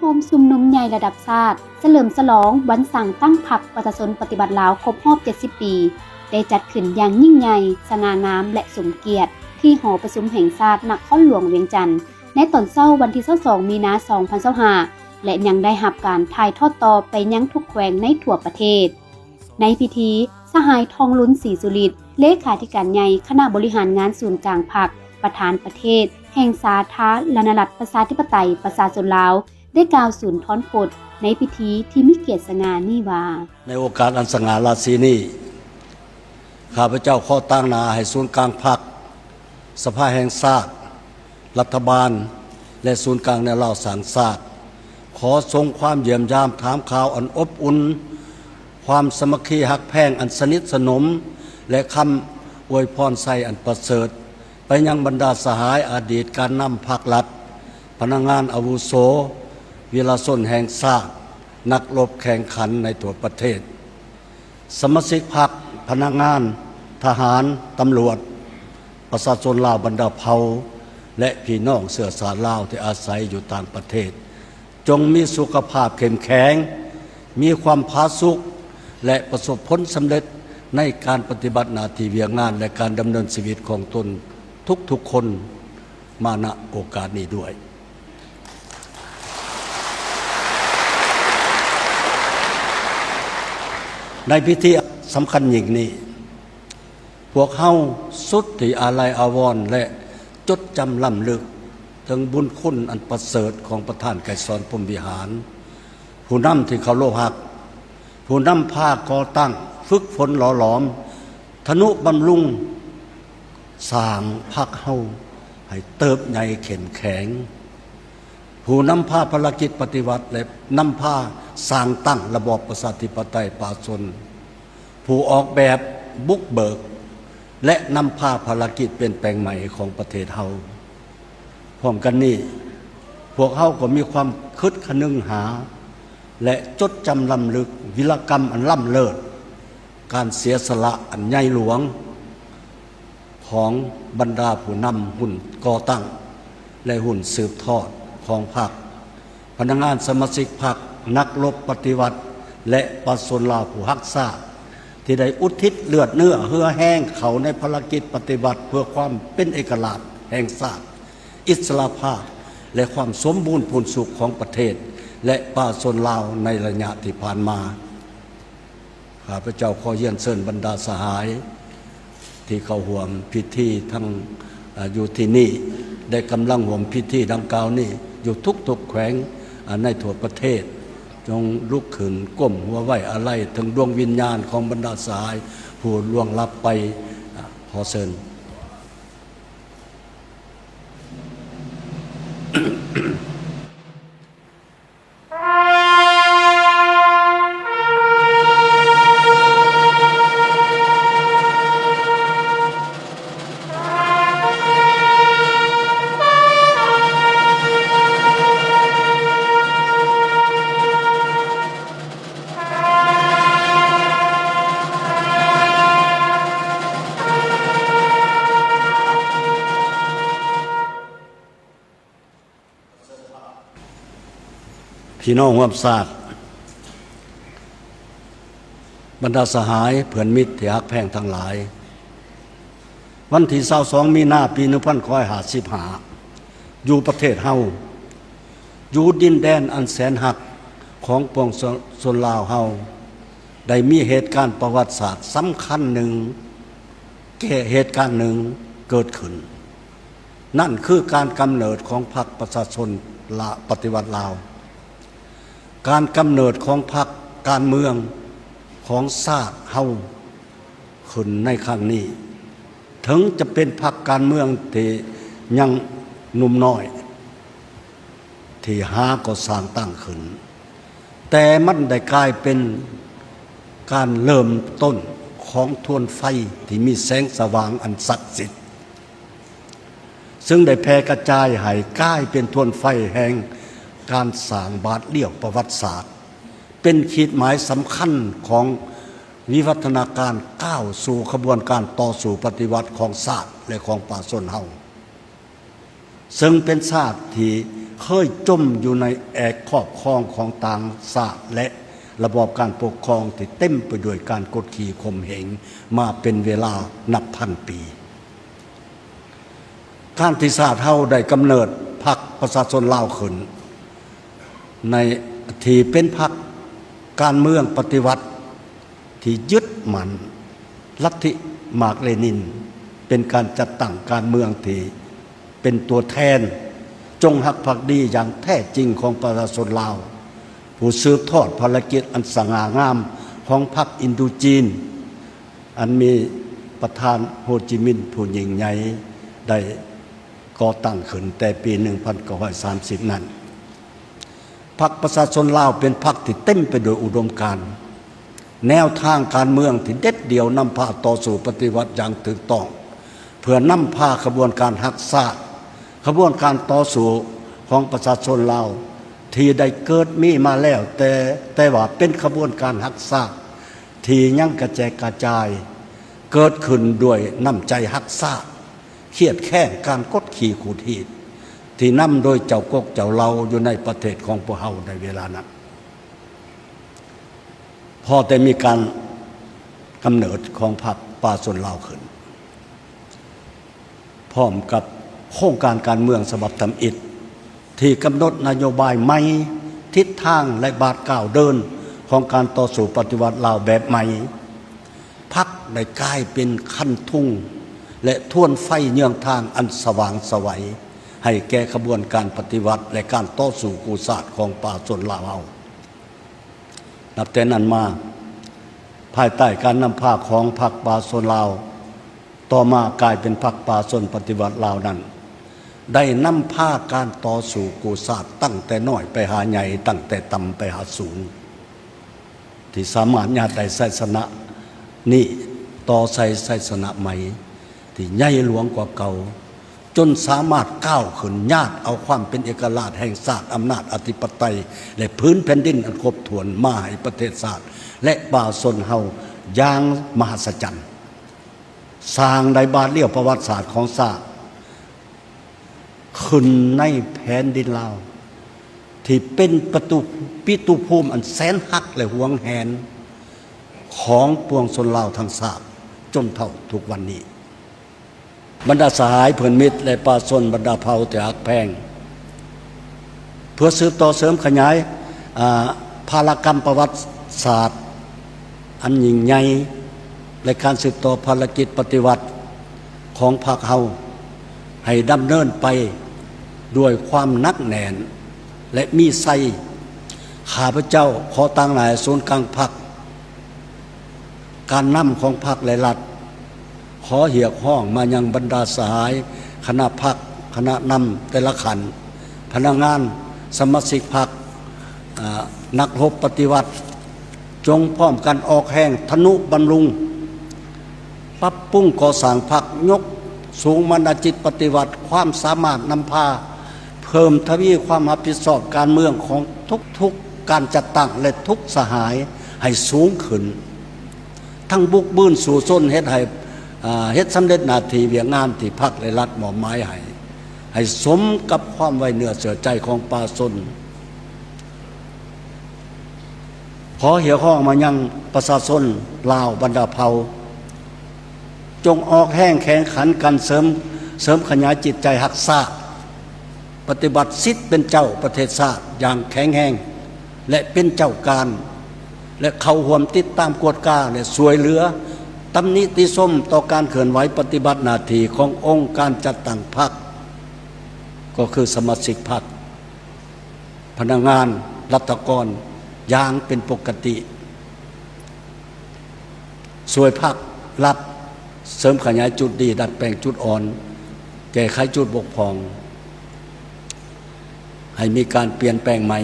โฮมชุมนุมใหญ่ระดับชาติเฉลิมฉลองวันสั่งตั้งพรรคประชาชนปฏิบัติลาวครบรอบ 70 ปี ได้จัดขึ้นอย่างยิ่งใหญ่สง่างามและสมเกียรติที่หอประชุมแห่งชาตินครหลวงเวียงจันทน์ในตอนเช้าวันที่ 22 มีนาคม 2025 และยังได้รับการถ่ายทอดต่อไปยังทุกแขวงในทั่วประเทศในพิธีสหายทองลุ้นศรีสุริตเลขาธิการใหญ่คณะบริหารงานศูนย์กลางพรรคประธานประเทศแห่งสาธารณรัฐประชาธิปไตยประชาชนลาวได้กล่าวสุนทรพจน์ในพิธีที่มีเกียรติสง่านี้ว่าในโอกาสอันสง่าราศีนี้ข้าพเจ้าขอตั้งหน้าให้ศูนย์กลางพรรคสภาแห่งชาติรัฐบาลและศูนย์กลางแนวเล่าสารชาติขอทรงความเยี่ยมยามถามข่าวอันอบอุ่นความสมัคคีหักแพงอันสนิทสนมและคำอวยพรใส่อันประเสริฐไปยังบรรดาสหายอดีตการนำพรรครัฐพนักงานอาวุโสวีรชนแห่งชาตินักรบแข่งขันในทั่วประเทศสมาชิกพรรคพนักงานทหารตำรวจประชาชนลาวบรรดาเผ่าและพี่น้องเชื้อสายลาวที่อาศัยอยู่ต่างประเทศจงมีสุขภาพเข้มแข็งมีความผาสุกและประสบผลสำเร็จในการปฏิบัติหน้าที่เวียงงานและการดำเนินชีวิตของตนทุกๆคนมาณโอกาสนี้ด้วยในพิธีสำคัญยิ่งนี้พวกเฮาสุดที่อาลัยอาวรณ์และจดจำล้ำลึกถึงบุญคุณอันประเสริฐของประธานไกรสอนพรหมวิหารผู้นำที่เคารพรักผู้นำพาก่อตั้งฝึกฝนหล่อหลอมทนุบำรุงสร้างพรรคเฮาให้เติบใหญ่เข้มแข็งผู้นำพาภารกิจปฏิวัติและนำพาสร้างตั้งระบอบประชาธิปไตยป่าชนผู้ออกแบบบุกเบิกและนำพาภารกิจเปลี่ยนแปลงใหม่ของประเทศเฮาพร้อมกันนี้พวกเฮาก็มีความคิดคนึงหาและจดจำล้ำลึกวีรกรรมอันล้ำเลิศการเสียสละอันใหญ่หลวงของบรรดาผู้นำหุ่นก่อตั้งและหุ่นสืบทอดของพรรคพนักงานสมาชิกพรรคนักรบปฏิวัติและประชาชนลาวผู้รักษาที่ได้อุทิศเลือดเนื้อเหือแห้งเขาในภารกิจปฏิบัติเพื่อความเป็นเอกราชแห่งชาติอิสรภาพและความสมบูรณ์ผลสุขของประเทศและประชาชนลาวในระยะที่ผ่านมาข้าพเจ้าขอเยี่ยมเชิญบรรดาสหายที่เข้าร่วมพิธีทั้งอยู่ที่นี่ได้กำลังร่วมพิธีดังกล่าวนี้อยู่ทุกแขวงในทั่วประเทศจงลุกขึ้นก้มหัวไหวอะไรถึงดวงวิญญาณของบรรดาสหายผู้ล่วงลับไปขอเชิญพี่น้องร่วมชาติบรรดาสหายเพื่อนมิตรที่ฮักแพงทั้งหลายวันที่22 มีนาคม ปี 1955อยู่ประเทศเฮาอยู่ดินแดนอันแสนหักของปวงชนลาวเฮาได้มีเหตุการณ์ประวัติศาสตร์สำคัญหนึ่งเหตุการณ์หนึ่งเกิดขึ้นนั่นคือการกำเนิดของพรรคประชาชนปฏิวัติลาวการกำเนิดของพรรคการเมืองของชาติเฮาขึ้นในครั้งนี้ถึงจะเป็นพรรคการเมืองที่ยังหนุ่มน้อยที่หาก็สร้างตั้งขึ้นแต่มันได้กลายเป็นการเริ่มต้นของทวนไฟที่มีแสงสว่างอันศักดิ์สิทธิ์ซึ่งได้แผ่กระจายให้กลายเป็นทวนไฟแห่งการสร้างบาทเลี้ยวประวัติศาสตร์เป็นขีดหมายสำคัญของวิวัฒนาการก้าวสู่ขบวนการต่อสู่ปฏิวัติของชาติและของประชาชนเฮาซึ่งเป็นชาติที่ เคยจมอยู่ในแอกครอบครองของต่างชาติและระบอบการปกครองที่เต็มไปด้วยการกดขี่ข่มเหงมาเป็นเวลานับพันปีการที่ชาติเฮาได้กำเนิดพรรคประชาชนลาวขึ้นในที่เป็นพรรคการเมืองปฏิวัติที่ยึดมั่นลัทธิมาร์กเลนินเป็นการจัดตั้งการเมืองที่เป็นตัวแทนจงหักภักดีอย่างแท้จริงของประชาชนลาวผู้สืบทอดภารกิจอันสง่างามของพรรคอินโดจีนอันมีประธานโฮจิมินห์ผู้ยิ่งใหญ่ได้ก่อตั้งขึ้นแต่ปี 1930 นั้นพรรคประชาชนลาวเป็นพรรคที่เต็มไปด้วยอุดมการณ์แนวทางการเมืองที่เด็ดเดี่ยวนำพาต่อสู่ปฏิวัติอย่างถูกต้องเพื่อนำพาขบวนการรักษาขบวนการต่อสู้ของประชาชนลาวที่ได้เกิดมีมาแล้วแต่ว่าเป็นขบวนการรักษาที่ยังกระจายกระจายเกิดขึ้นด้วยน้ำใจรักษาเครียดแค้นการกดขี่ขูดหีดที่นำโดยเจ้ากกเจ้าเราอยู่ในประเทศของพวกเฮาในเวลานั้นพอแต่มีการกำเนิดของพรรคประชาชนลาวขึ้นพร้อมกับโครงการการเมืองฉบับทำอิฐที่กำหนดนโยบายใหม่ทิศทางและบาทก้าวเดินของการต่อสู้ปฏิวัติลาวแบบใหม่พรรคได้กลายเป็นคันทุ่งและท่วนไฟเยืองทางอันสว่างไสวให้แก่ขบวนการปฏิวัติและการต่อสู้กู้ชาติของประชาชนลาวนับแต่นั้นมาภายใต้การนำพาของพรรคประชาชนลาวต่อมากลายเป็นพรรคประชาชนปฏิวัติลาวนั้นได้นำพาการต่อสู้กู้ชาติตั้งแต่น้อยไปหาใหญ่ตั้งแต่ต่ำไปหาสูงที่สามารถญาติได้ไสชนะนี่ต่อไสชนะใหม่ที่ใหญ่หลวงกว่าเก่าจนสามารถก้าวขึ้นญาติเอาความเป็นเอกราชแห่งชาติอำนาจอธิปไตยและพื้นแผ่นดินอันครบถ้วนมาให้ประเทศชาติและประชาชนเฮาอย่างมหัศจรรย์สร้างได้บาทเลี้ยวประวัติศาสตร์ของชาติขึ้นในแผ่นดินลาวที่เป็นปิตุภูมิอันแสนฮักและหวงแหนของปวงชนลาวทั้งชาติจนเท่าทุกวันนี้บรรดาสหายเพื่อนมิตรและประชาชนบรรดาเผ่าแต่ฮักแพงเพื่อสืบต่อเสริมขยายภารกรรมประวัติศาสตร์อันยิ่งใหญ่และการสืบต่อภารกิจปฏิวัติของพรรคเฮาให้ดำเนินไปด้วยความนักแน่นและมีไสข้าพเจ้าขอตั้งหลายศูนย์กลางพรรคการนำของพรรคและรัฐขอเหียกห้องมายังบรรดาสหายคณะพรรคคณะนำแต่ละขันพนักงานสมาชิกพรรคนักรบปฏิวัติจงพร้อมกันออกแห่งทนุบำรุงปรับปรุงก่อสร้างพรรคยกสูงมนจิตปฏิวัติความสามารถนำพาเพิ่มทวีความรับผิดชอบการเมืองของทุกการจัดตั้งและทุกสหายให้สูงขึ้นทั้งบุกบื้นสู่ส้นเฮ็ดสำเร็จหน้าที่เวียงงานที่พรรคและรัฐมอบหมายให้สมกับความไว้เนื้อเชื่อใจของประชาชนขอเหี่ยวข้องมายังประชาชนลาวบรรดาเผ่าจงออกแห้งแข่งขันกันเสริมขยายจิตใจรักษาปฏิบัติสิทธิ์เป็นเจ้าประเทศชาติอย่างแข็งแรงและเป็นเจ้าการและเข้าร่วมติดตามกวดกาและช่วยเหลือตำหนิติชมต่อการเคลื่อนไหวปฏิบัติหน้าที่ขององค์การจัดตั้งพรรคก็คือสมาชิกพรรคพนักงานรัฐกรอย่างเป็นปกติช่วยพรรครับเสริมขยายจุดดีดัดแปลงจุดอ่อนแก้ไขจุดบกพร่องให้มีการเปลี่ยนแปลงใหม่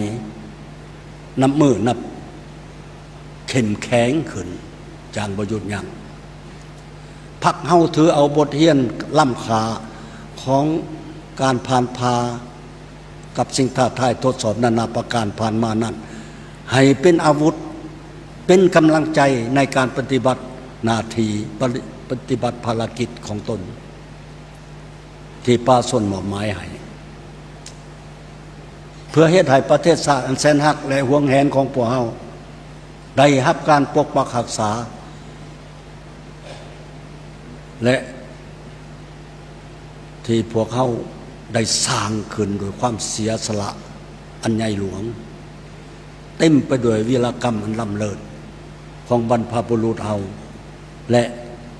นับมือนับเข้มแข็งขึ้นจางบ่หยุดยั้งพรรคเฮาถือเอาบทเรียนล้ำค่าของการผ่านพากับสิ่งท้าทายทดสอบนานาประการผ่านมานั้นให้เป็นอาวุธเป็นกำลังใจในการปฏิบัติหน้าที่ปฏิบัติภารกิจของตนที่ประชาชนมอบหมายให้ เพื่อเฮ็ดให้ประเทศชาติอันแสนฮักและห่วงแหนของพวกเฮาได้รับการปกปักรักษาและที่พวกเขาได้สร้างขึ้นโดยความเสียสละอันใหญ่หลวงเต็มไปด้วยวีรกรรมอันล้ำเลิศของบรรพบุรุษเฮาและ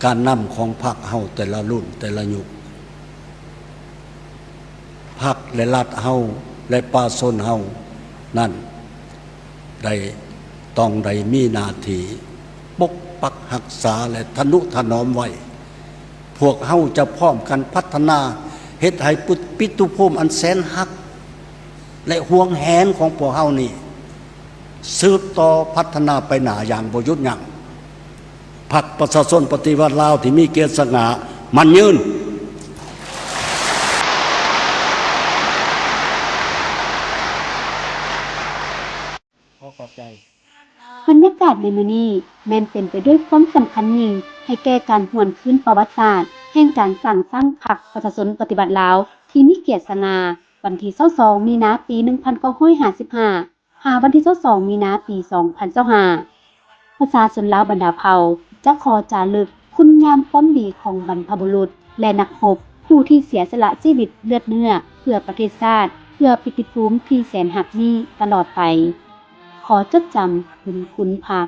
การนำของพรรคเฮาแต่ละรุ่นแต่ละยุคพรรคและรัฐเฮาและป่าชนเฮานั่นได้ต้องได้มีหน้าที่ปกปักรักษาและทนุถนอมไว้พวกเฮาจะพร้อมกันพัฒนาเฮ็ดให้ปิตุภูมิอันแสนฮักและห่วงแหนของพวกเฮานี่สืบต่อพัฒนาไปหน้าอย่างบ่หยุดยั้งพรรคประชาชนปฏิวัติลาวที่มีเกียรติสง่ามันยืนขอบใจบรรยากาศในมื้อนี้แม่นเป็นไปด้วยความสำคัญยิ่งให้แก่การหวนคืนประวัติศาสตร์แห่งการสร้างพรรคประชาชนปฏิบัติลาวที่มีเกียรติสง่าวันที่22มีนาปี1955หาวันที่22มีนาปี2025ประชาชนลาวบรรดาเผ่าจะขอจารึกคุณงามความดีของบรรพบุรุษและนักรบผู้ที่เสียสละชีวิตเลือดเนื้อเพื่อประเทศชาติเพื่อปิติภูมิที่แสนหักนี้ตลอดไปขอจดจำบุญคุณภาค